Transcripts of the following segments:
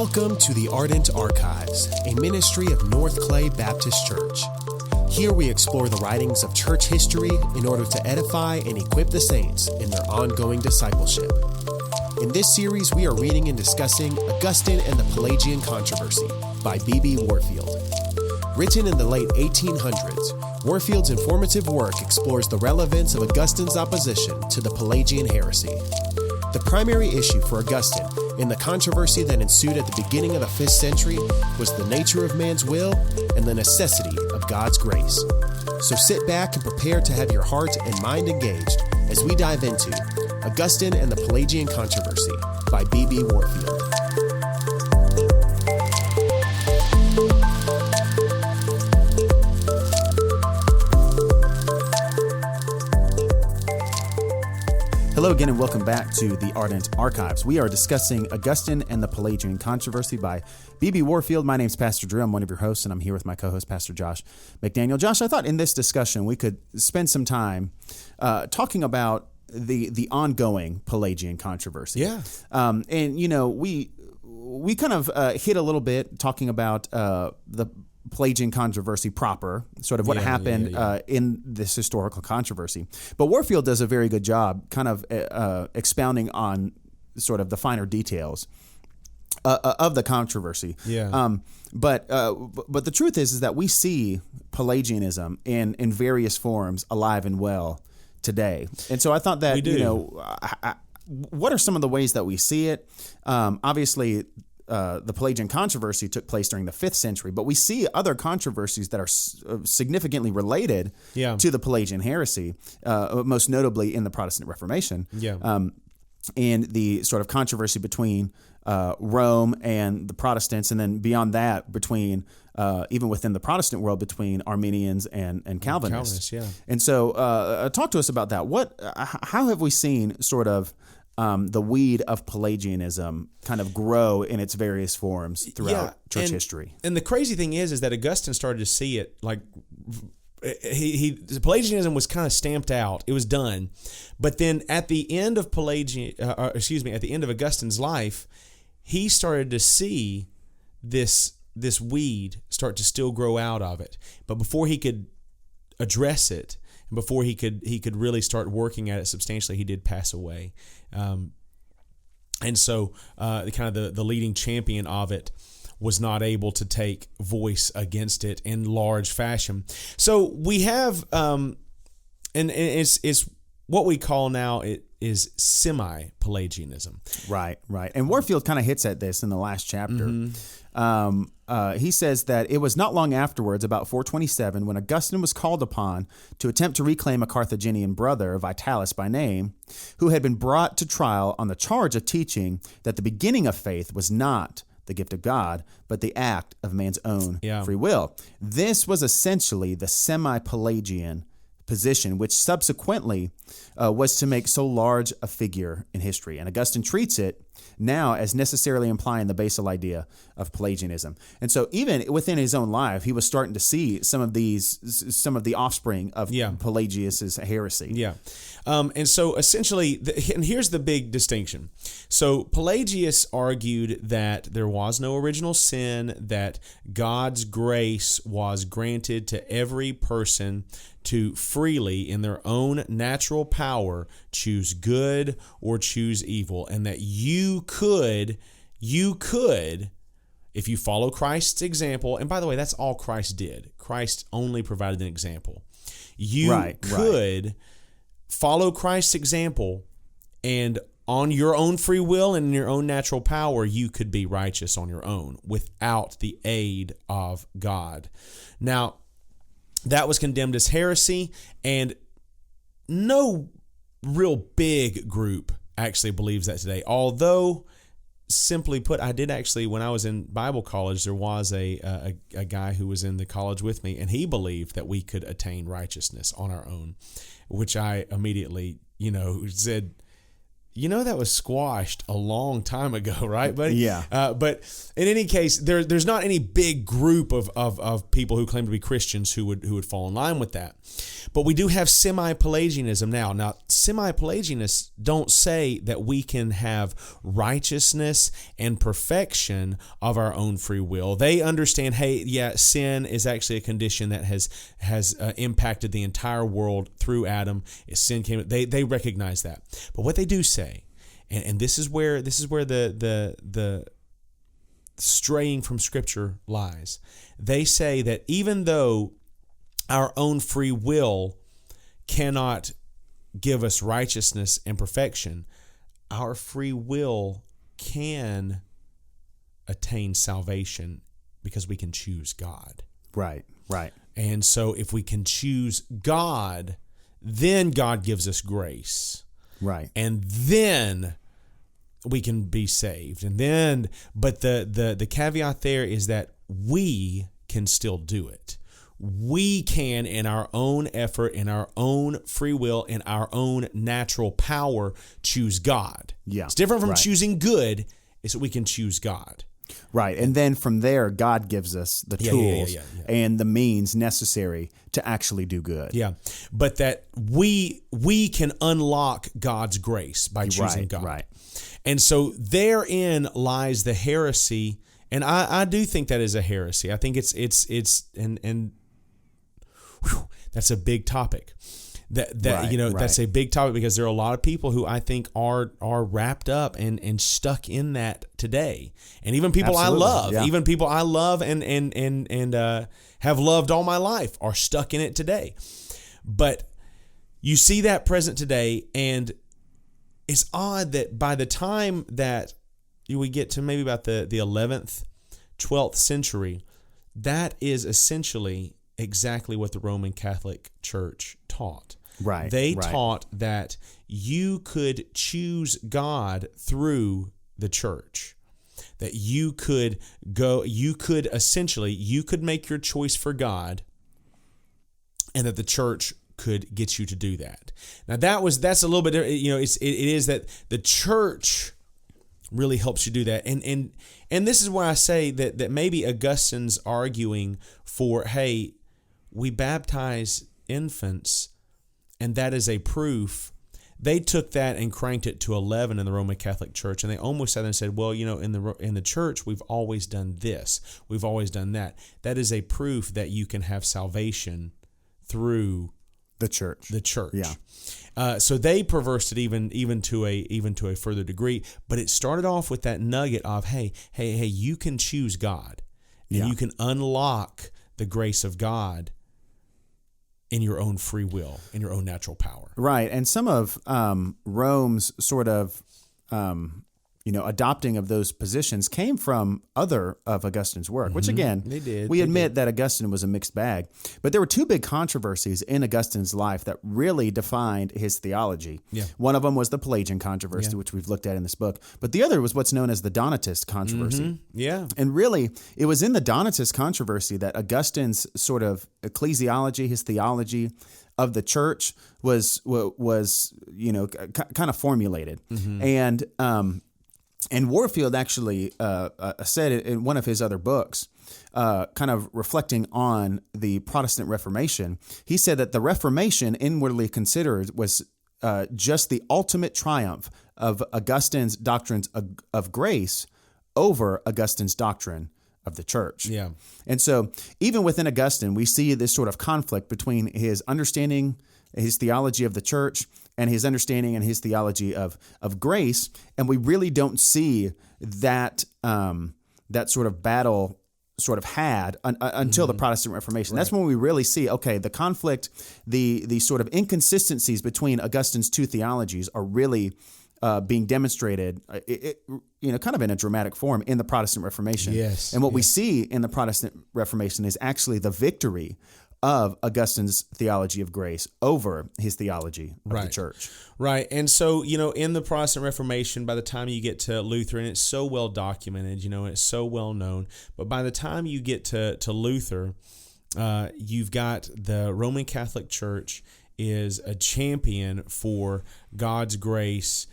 Welcome to the Ardent Archives, a ministry of North Clay Baptist Church. Here we explore the writings of church history in order to edify and equip the saints in their ongoing discipleship. In this series, we are reading and discussing Augustine and the Pelagian Controversy by B.B. Warfield. Written in the late 1800s, Warfield's informative work explores the relevance of Augustine's opposition to the Pelagian heresy. The primary issue for Augustine in the controversy that ensued at the beginning of the 5th century was the nature of man's will and the necessity of God's grace. So sit back and prepare to have your heart and mind engaged as we dive into Augustine and the Pelagian Controversy by B.B. Warfield. Hello again and welcome back to the Ardent Archives. We are discussing Augustine and the Pelagian Controversy by B.B. Warfield. My name is Pastor Drew. I'm one of your hosts, and I'm here with my co-host, Pastor Josh McDaniel. Josh, I thought in this discussion we could spend some time talking about the ongoing Pelagian controversy. Yeah. And, you know, we kind of hit a little bit talking about the Pelagian controversy proper, sort of what happened in this historical controversy. But Warfield does a very good job kind of expounding on sort of the finer details of the controversy. Yeah. But the truth is that we see Pelagianism in various forms alive and well today. And so I thought that, you know, what are some of the ways that we see it? Obviously, the Pelagian controversy took place during the 5th century, but we see other controversies that are significantly related to the Pelagian heresy, most notably in the Protestant Reformation, and the sort of controversy between Rome and the Protestants, and then beyond that, between even within the Protestant world, between Arminians and Calvinists. And so, talk to us about that. How have we seen sort of the weed of Pelagianism kind of grow in its various forms throughout church history? And the crazy thing is that Augustine started to see it like Pelagianism was kind of stamped out. It was done. But then at the end of at the end of Augustine's life, he started to see this weed start to still grow out of it. But before he could address it, and before he could really start working at it substantially, he did pass away. And so the leading champion of it was not able to take voice against it in large fashion. So we have, and it's what we call now it is semi-Pelagianism. Right. And Warfield kind of hits at this in the last chapter. He says that it was not long afterwards, about 427, when Augustine was called upon to attempt to reclaim a Carthaginian brother, Vitalis by name, who had been brought to trial on the charge of teaching that the beginning of faith was not the gift of God, but the act of man's own free will. This was essentially the semi-Pelagian position, which subsequently was to make so large a figure in history. And Augustine treats it now as necessarily implying the basal idea of Pelagianism. And so even within his own life, he was starting to see some of the offspring of Pelagius's heresy. And so essentially, and here's the big distinction. So Pelagius argued that there was no original sin, that God's grace was granted to every person to freely, in their own natural power, choose good or choose evil, and that you could, if you follow Christ's example, and by the way, that's all Christ did. Christ only provided an example. You could follow Christ's example, and on your own free will and in your own natural power, you could be righteous on your own without the aid of God. Now, that was condemned as heresy, and no real big group actually believes that today. Although, simply put, I did actually, when I was in Bible college, there was a guy who was in the college with me, and he believed that we could attain righteousness on our own, which I immediately, said, that was squashed a long time ago, right, buddy? Yeah. But in any case, there's not any big group of people who claim to be Christians who would fall in line with that. But we do have semi-Pelagianism now. Now, semi-Pelagianists don't say that we can have righteousness and perfection of our own free will. They understand, hey, yeah, sin is actually a condition that has impacted the entire world through Adam. Sin came. They recognize that. But what they do say, and this is where the straying from Scripture lies. They say that even though our own free will cannot give us righteousness and perfection, our free will can attain salvation because we can choose God. Right. And so if we can choose God, then God gives us grace. Right. And then we can be saved. And then, but the caveat there is that we can still do it. We can, in our own effort, in our own free will, in our own natural power, choose God. Yeah. It's different from choosing good, is that we can choose God. Right. And then from there, God gives us the tools and the means necessary to actually do good. Yeah. But that we can unlock God's grace by choosing God. Right. And so therein lies the heresy. And I do think that is a heresy. I think it's that's a big topic. That's a big topic because there are a lot of people who I think are wrapped up and stuck in that today. And even people I love, and have loved all my life are stuck in it today. But you see that present today, and it's odd that by the time that we get to maybe about the 11th, 12th century, that is essentially exactly what the Roman Catholic Church taught. Right. They taught that you could choose God through the church. That you could make your choice for God, and that the church could get you to do that. Now that's a little bit, it is that the church really helps you do that. And this is why I say that maybe Augustine's arguing for, hey, we baptize infants, and that is a proof. They took that and cranked it to 11 in the Roman Catholic Church, and they almost sat there and said, well, in the church, we've always done this. We've always done that. That is a proof that you can have salvation through the church. Yeah. So they perversed it even to a further degree, but it started off with that nugget of, hey, you can choose God, and you can unlock the grace of God in your own free will, in your own natural power. Right. And some of Rome's sort of, adopting of those positions came from other of Augustine's work, which again, we admit that Augustine was a mixed bag. But there were two big controversies in Augustine's life that really defined his theology. Yeah. One of them was the Pelagian controversy, which we've looked at in this book. But the other was what's known as the Donatist controversy. Mm-hmm. Yeah. And really, it was in the Donatist controversy that Augustine's sort of ecclesiology, his theology of the church was kind of formulated. Mm-hmm. And Warfield actually said in one of his other books, kind of reflecting on the Protestant Reformation, he said that the Reformation, inwardly considered, was just the ultimate triumph of Augustine's doctrines of grace over Augustine's doctrine of the church. Yeah. And so even within Augustine, we see this sort of conflict between his understanding, his theology of the church, and his understanding and his theology of grace, and we really don't see that that sort of battle sort of had until the Protestant Reformation. Right. That's when we really see, okay, the conflict, the sort of inconsistencies between Augustine's two theologies are really being demonstrated, kind of in a dramatic form in the Protestant Reformation. Yes. And what we see in the Protestant Reformation is actually the victory of Augustine's theology of grace over his theology of the church. Right. And so, in the Protestant Reformation, by the time you get to Luther, and it's so well documented, it's so well known, but by the time you get to Luther, you've got the Roman Catholic Church is a champion for God's grace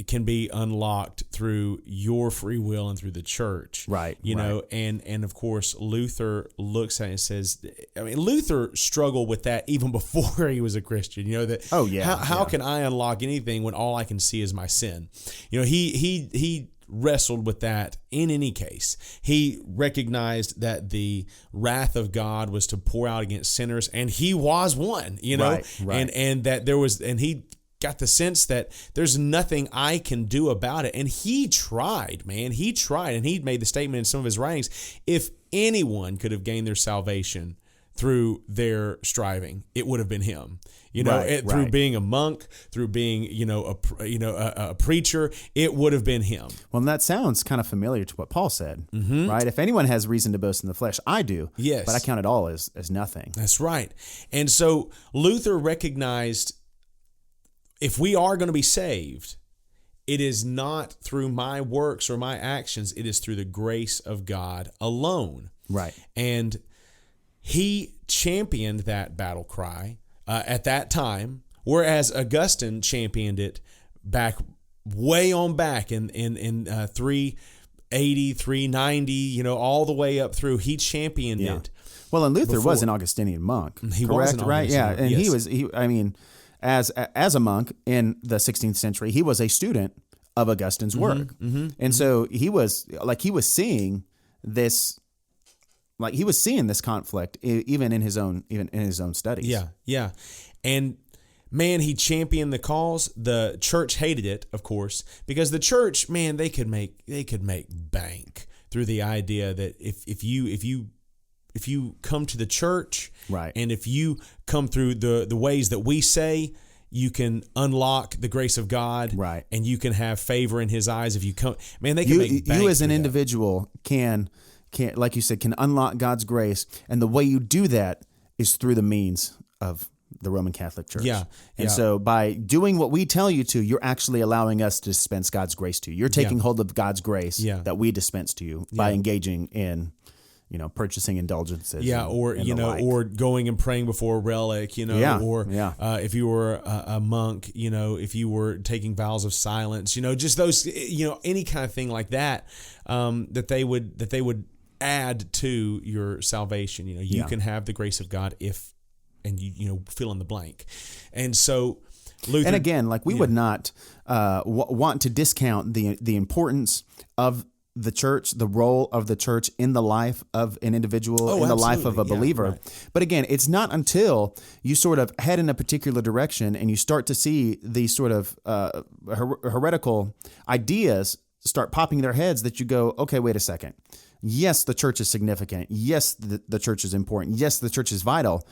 can be unlocked through your free will and through the church. Right. You know, and of course, Luther looks at it and says, I mean, Luther struggled with that even before he was a Christian. You know, that, how can I unlock anything when all I can see is my sin? You know, he wrestled with that in any case. He recognized that the wrath of God was to pour out against sinners, and he was one, you know, and that there was, and he got the sense that there's nothing I can do about it. And he tried, man. He tried, and he made the statement in some of his writings, if anyone could have gained their salvation through their striving, it would have been him. You know, through being a monk, through being, a preacher, it would have been him. Well, and that sounds kind of familiar to what Paul said, right? If anyone has reason to boast in the flesh, I do. Yes. But I count it all as nothing. That's right. And so Luther recognized, if we are going to be saved, it is not through my works or my actions. It is through the grace of God alone. Right. And he championed that battle cry at that time, whereas Augustine championed it way on back in 380, 390, all the way up through. He championed it. Well, and Luther was an Augustinian monk. He correct? Was an right? Augustinian, Yeah, and yes. As a monk in the 16th century, he was a student of Augustine's work, and so he was seeing this. Like he was seeing this conflict even in his own studies. Yeah. And man, he championed the cause. The church hated it, of course, because the church, man, they could make bank through the idea that if you come to the church, right, and if you come through the ways that we say, you can unlock the grace of God, right, and you can have favor in His eyes. If you come, man, they can make bank. You as an individual can, like you said, can unlock God's grace, and the way you do that is through the means of the Roman Catholic Church. And so by doing what we tell you to, you're actually allowing us to dispense God's grace to you. You're taking hold of God's grace that we dispense to you by engaging in, purchasing indulgences. Or going and praying before a relic, if you were a monk, if you were taking vows of silence, just those, any kind of thing like that, that they would add to your salvation. You can have the grace of God and you fill in the blank. And so Luther, and again, like we would not want to discount the importance of the church, the role of the church in the life of an individual, in the life of a believer. Right. But again, it's not until you sort of head in a particular direction and you start to see these sort of heretical ideas start popping their heads that you go, okay, wait a second. Yes, the church is significant. Yes, the church is important. Yes, the church is vital,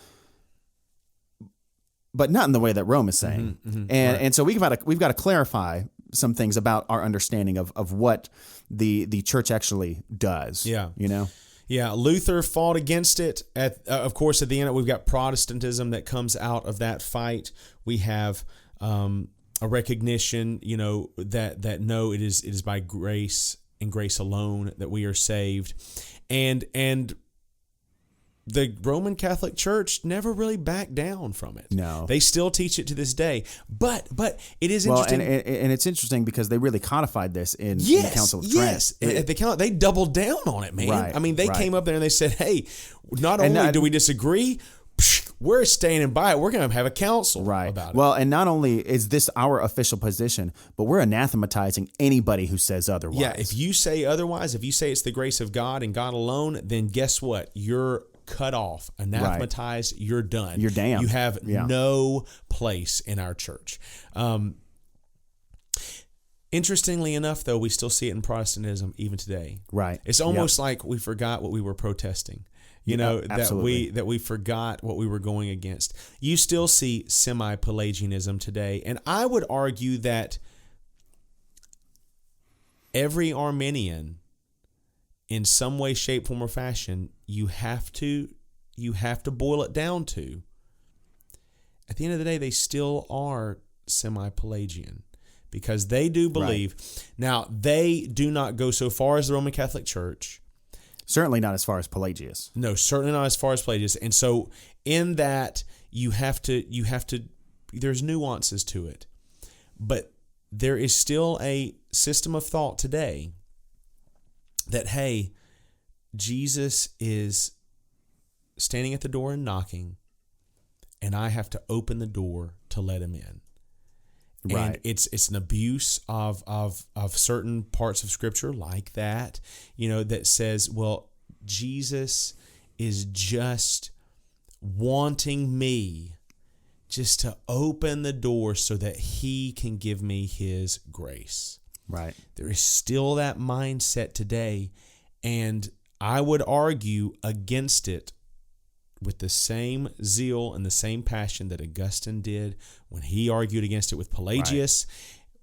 but not in the way that Rome is saying. And so we've got to clarify some things about our understanding of what the church actually does. Yeah, Luther fought against it. Of course, at the end, we've got Protestantism that comes out of that fight. We have a recognition, that no, it is by grace and grace alone that we are saved, and the Roman Catholic Church never really backed down from it. No, they still teach it to this day. But it is interesting, and it's interesting because they really codified this in the Council of Trent. Yes, at the council, they doubled down on it, man. Right, I mean, they came up there and they said, "Hey, not only do we disagree, we're standing by it. We're going to have a council about it." Well, and not only is this our official position, but we're anathematizing anybody who says otherwise. Yeah, if you say otherwise, if you say it's the grace of God and God alone, then guess what? You're cut off, anathematized. Right. You're done. You're damned. You have no place in our church. Interestingly enough, though, we still see it in Protestantism even today. Right. It's almost like we forgot what we were protesting. That we forgot what we were going against. You still see semi-Pelagianism today, and I would argue that every Arminian, in some way, shape, form, or fashion, you have to boil it down to, at the end of the day, they still are semi-Pelagian, because they do believe. Right. Now, they do not go so far as the Roman Catholic Church. Certainly not as far as Pelagius. No, certainly not as far as Pelagius. And so in that, you have to, there's nuances to it. But there is still a system of thought today that, hey, Jesus is standing at the door and knocking, and I have to open the door to let him in. Right. And it's an abuse of certain parts of Scripture like that, that says, well, Jesus is just wanting me just to open the door so that he can give me his grace. Right. There is still that mindset today, and I would argue against it with the same zeal and the same passion that Augustine did when he argued against it with Pelagius,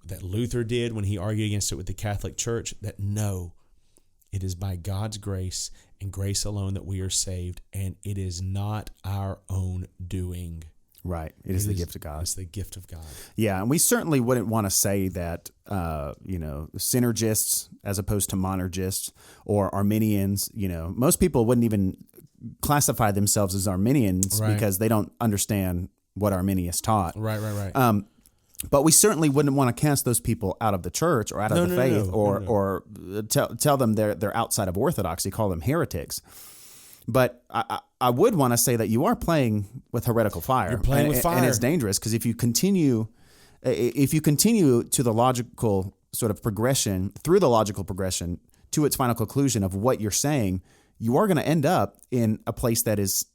that Luther did when he argued against it with the Catholic Church, that no, it is by God's grace and grace alone that we are saved, and it is not our own doing. Right. It is the gift of God. It's the gift of God. Yeah, and we certainly wouldn't want to say that, synergists as opposed to monergists or Arminians, most people wouldn't even classify themselves as Arminians because they don't understand what Arminius taught. Right. But we certainly wouldn't want to cast those people out of the church or out of the faith or tell them they're outside of orthodoxy, call them heretics. But I would want to say that you are playing with heretical fire. You're playing with fire. And it's dangerous because if you continue to the logical sort of progression, through the logical progression to its final conclusion of what you're saying, you are going to end up in a place that is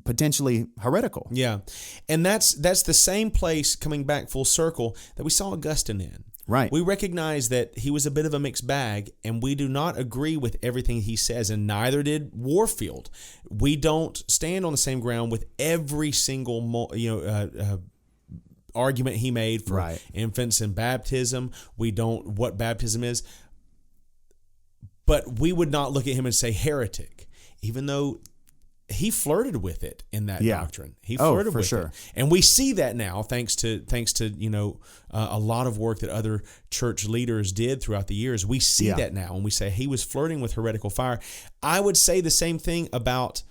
potentially heretical. Yeah. And that's the same place, coming back full circle, that we saw Augustine in. Right. We recognize that he was a bit of a mixed bag, and we do not agree with everything he says, and neither did Warfield. We don't stand on the same ground with every single argument he made for infants and baptism. We don't what baptism is. But we would not look at him and say heretic, even though he flirted with it in that doctrine. He flirted with it, and we see that now, thanks to a lot of work that other church leaders did throughout the years. We see that now, and we say he was flirting with heretical fire. I would say the same thing about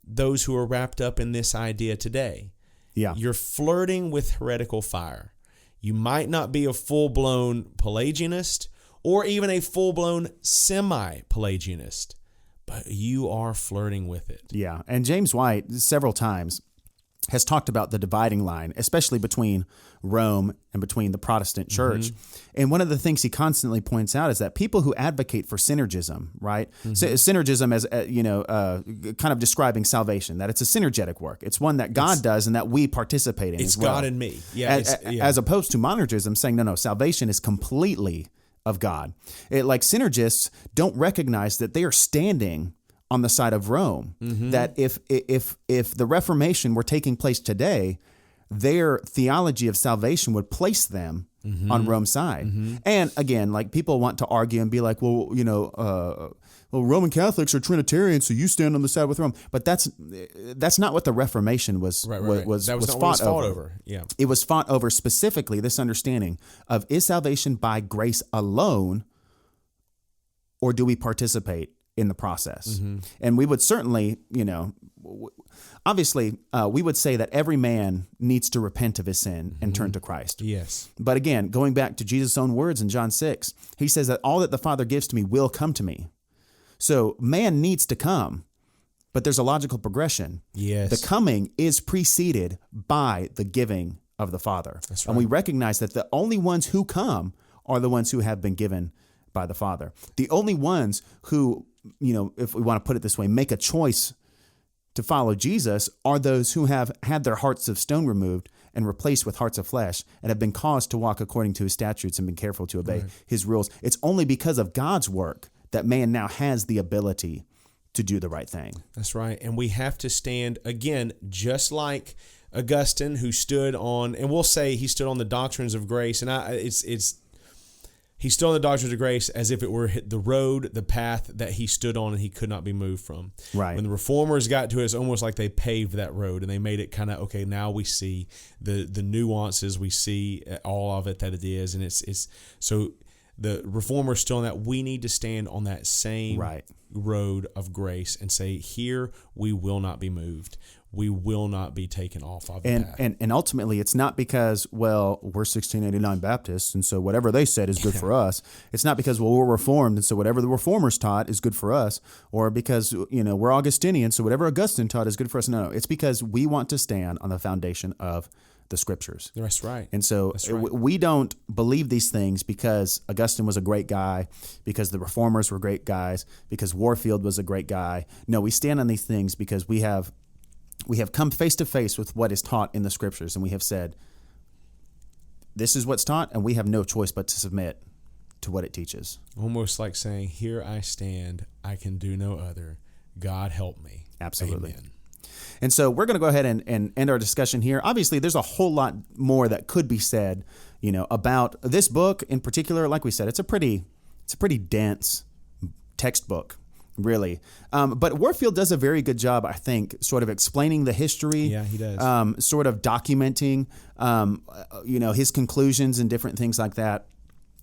those who are wrapped up in this idea today. Yeah, you're flirting with heretical fire. You might not be a full-blown Pelagianist or even a full-blown semi-Pelagianist, but you are flirting with it. Yeah, and James White several times has talked about the dividing line, especially between Rome and between the Protestant church. And one of the things he constantly points out is that people who advocate for synergism, right? Synergism as, kind of describing salvation, that it's a synergetic work. It's one that God does and that we participate in as well. It's God and me. Yeah, as opposed to monergism saying, no, salvation is completely of God. Like synergists don't recognize that they are standing on the side of Rome. That if the Reformation were taking place today, their theology of salvation would place them on Rome's side. And again, like people want to argue and be like, well, Roman Catholics are Trinitarians, so you stand on the side with Rome. But that's not what the Reformation was fought over. Yeah, it was fought over specifically this understanding of, is salvation by grace alone, or do we participate in the process? And we would certainly, obviously, we would say that every man needs to repent of his sin and turn to Christ. Yes. But again, going back to Jesus' own words in John 6, he says that all that the Father gives to me will come to me. So man needs to come, but there's a logical progression. Yes. The coming is preceded by the giving of the Father. That's right. And we recognize that the only ones who come are the ones who have been given by the Father. The only ones who, if we want to put it this way, make a choice to follow Jesus are those who have had their hearts of stone removed and replaced with hearts of flesh and have been caused to walk according to his statutes and been careful to obey his rules. It's only because of God's work that man now has the ability to do the right thing. That's right. And we have to stand, again, just like Augustine, who stood on, and we'll say he stood on the doctrines of grace, and he stood on the doctrines of grace as if it were the road, the path that he stood on and he could not be moved from. Right. When the reformers got to it, it's almost like they paved that road and they made it kind of, okay, now we see the nuances, we see all of it that it is, and it's so the reformers still on that. We need to stand on that same road of grace and say, here we will not be moved. we will not be taken off of that. And ultimately, it's not because, well, we're 1689 Baptists, and so whatever they said is good for us. It's not because, well, we're Reformed, and so whatever the Reformers taught is good for us, or because, we're Augustinian, so whatever Augustine taught is good for us. No, it's because we want to stand on the foundation of the Scriptures. That's right. And so we don't believe these things because Augustine was a great guy, because the Reformers were great guys, because Warfield was a great guy. No, we stand on these things because we have come face to face with what is taught in the Scriptures, and we have said, this is what's taught, and we have no choice but to submit to what it teaches. Almost like saying, here I stand, I can do no other. God help me. Absolutely. Amen. And so we're going to go ahead and end our discussion here. Obviously, there's a whole lot more that could be said, about this book in particular. Like we said, it's a pretty dense textbook, really. But Warfield does a very good job, I think, sort of explaining the history. Yeah, he does. Sort of documenting, his conclusions and different things like that.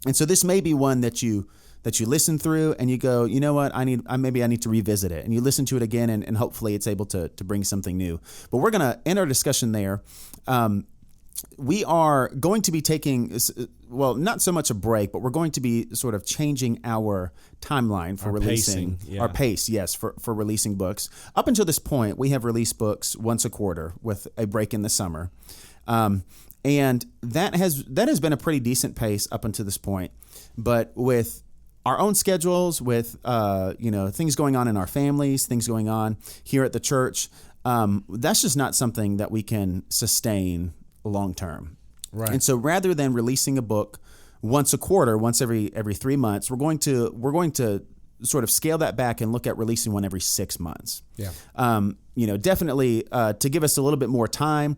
And so this may be one that you listen through and you go, you know what, I need to revisit it. And you listen to it again, and hopefully it's able to bring something new. But we're going to end our discussion there. We are going to be taking, well, not so much a break, but we're going to be sort of changing our timeline for releasing, our pace, yes, for releasing books. Up until this point, we have released books once a quarter with a break in the summer. And that has been a pretty decent pace up until this point. But with our own schedules, with things going on in our families, things going on here at the church, that's just not something that we can sustain long term. Right. And so rather than releasing a book once a quarter, once every 3 months, we're going to sort of scale that back and look at releasing one every 6 months. Yeah. Definitely to give us a little bit more time,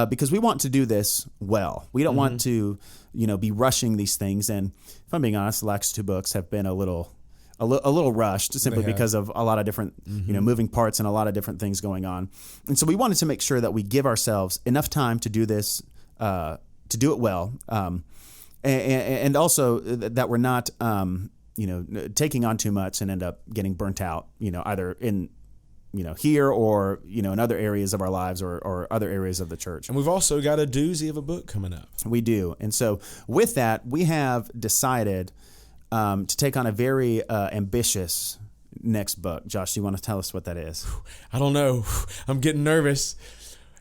because we want to do this well. We don't want to, be rushing these things. And if I'm being honest, the last 2 books have been a little rushed, simply because of a lot of different, moving parts and a lot of different things going on. And so we wanted to make sure that we give ourselves enough time to do this, to do it well, and also that we're not, taking on too much and end up getting burnt out, either in, here or, in other areas of our lives or other areas of the church. And we've also got a doozy of a book coming up. We do. And so with that, we have decided to take on a very ambitious next book. Josh, do you want to tell us what that is? I don't know. I'm getting nervous.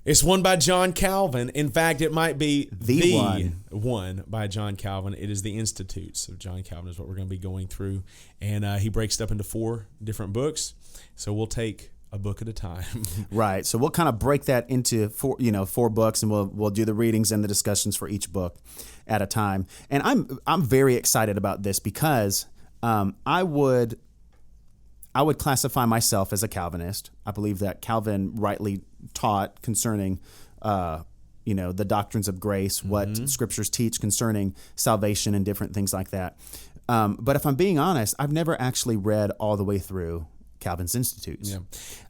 It's one by John Calvin. In fact, it might be the one by John Calvin. It is the Institutes of John Calvin is what we're going to be going through. And he breaks it up into 4 different books. So we'll take a book at a time. Right. So we'll kind of break that into 4 books, and we'll do the readings and the discussions for each book at a time. And I'm very excited about this because I would classify myself as a Calvinist. I believe that Calvin rightly taught concerning the doctrines of grace, what scriptures teach concerning salvation and different things like that. But if I'm being honest, I've never actually read all the way through Calvin's Institutes. Yeah.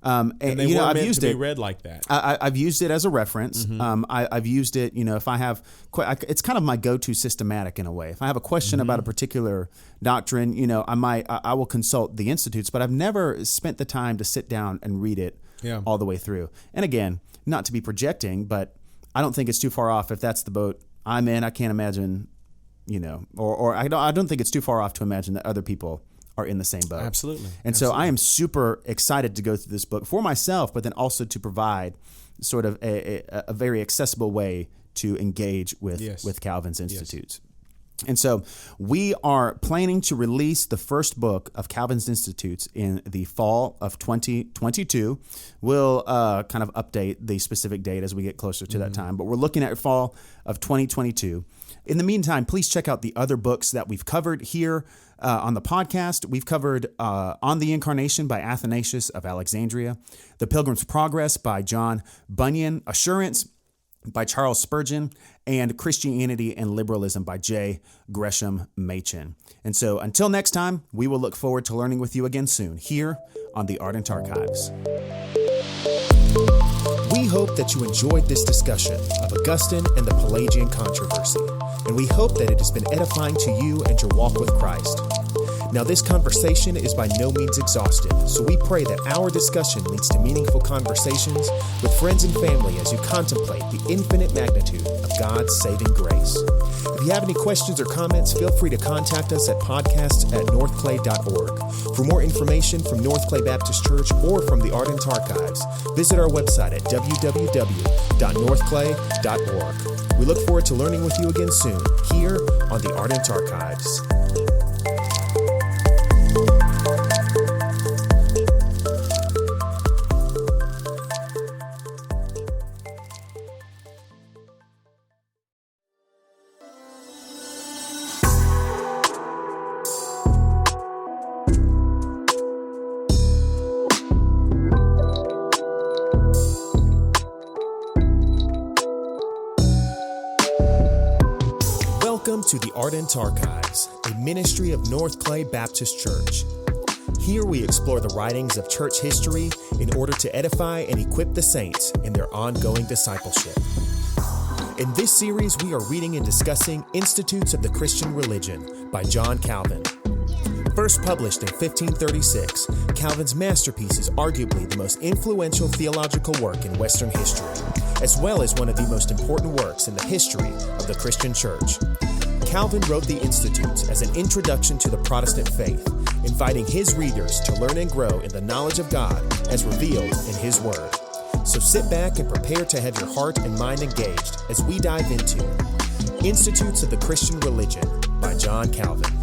And they weren't meant to be read like that. I've used it as a reference. I've used it, if I have, it's kind of my go-to systematic in a way. If I have a question about a particular doctrine, I will consult the Institutes, but I've never spent the time to sit down and read it all the way through. And again, not to be projecting, but I don't think it's too far off if that's the boat I'm in. I can't imagine, or I don't think it's too far off to imagine that other people are in the same boat. Absolutely. And so I am super excited to go through this book for myself, but then also to provide sort of a very accessible way to engage with Calvin's Institutes. And so we are planning to release the first book of Calvin's Institutes in the fall of 2022. We'll kind of update the specific date as we get closer to that time, but we're looking at fall of 2022. In the meantime, please check out the other books that we've covered here on the podcast. We've covered On the Incarnation by Athanasius of Alexandria, The Pilgrim's Progress by John Bunyan, Assurance by Charles Spurgeon, and Christianity and Liberalism by J. Gresham Machen. And so until next time, we will look forward to learning with you again soon here on the Ardent Archives. We hope that you enjoyed this discussion of Augustine and the Pelagian controversy, and we hope that it has been edifying to you and your walk with Christ. Now, this conversation is by no means exhaustive, so we pray that our discussion leads to meaningful conversations with friends and family as you contemplate the infinite magnitude of God's saving grace. If you have any questions or comments, feel free to contact us at podcasts@northclay.org. For more information from North Clay Baptist Church or from the Ardent Archives, visit our website at www.northclay.org. We look forward to learning with you again soon here on the Ardent Archives. Welcome to the Ardent Archives, a ministry of North Clay Baptist Church. Here we explore the writings of church history in order to edify and equip the saints in their ongoing discipleship. In this series, we are reading and discussing Institutes of the Christian Religion by John Calvin. First published in 1536, Calvin's masterpiece is arguably the most influential theological work in Western history, as well as one of the most important works in the history of the Christian church. Calvin wrote the Institutes as an introduction to the Protestant faith, inviting his readers to learn and grow in the knowledge of God as revealed in His Word. So sit back and prepare to have your heart and mind engaged as we dive into Institutes of the Christian Religion by John Calvin.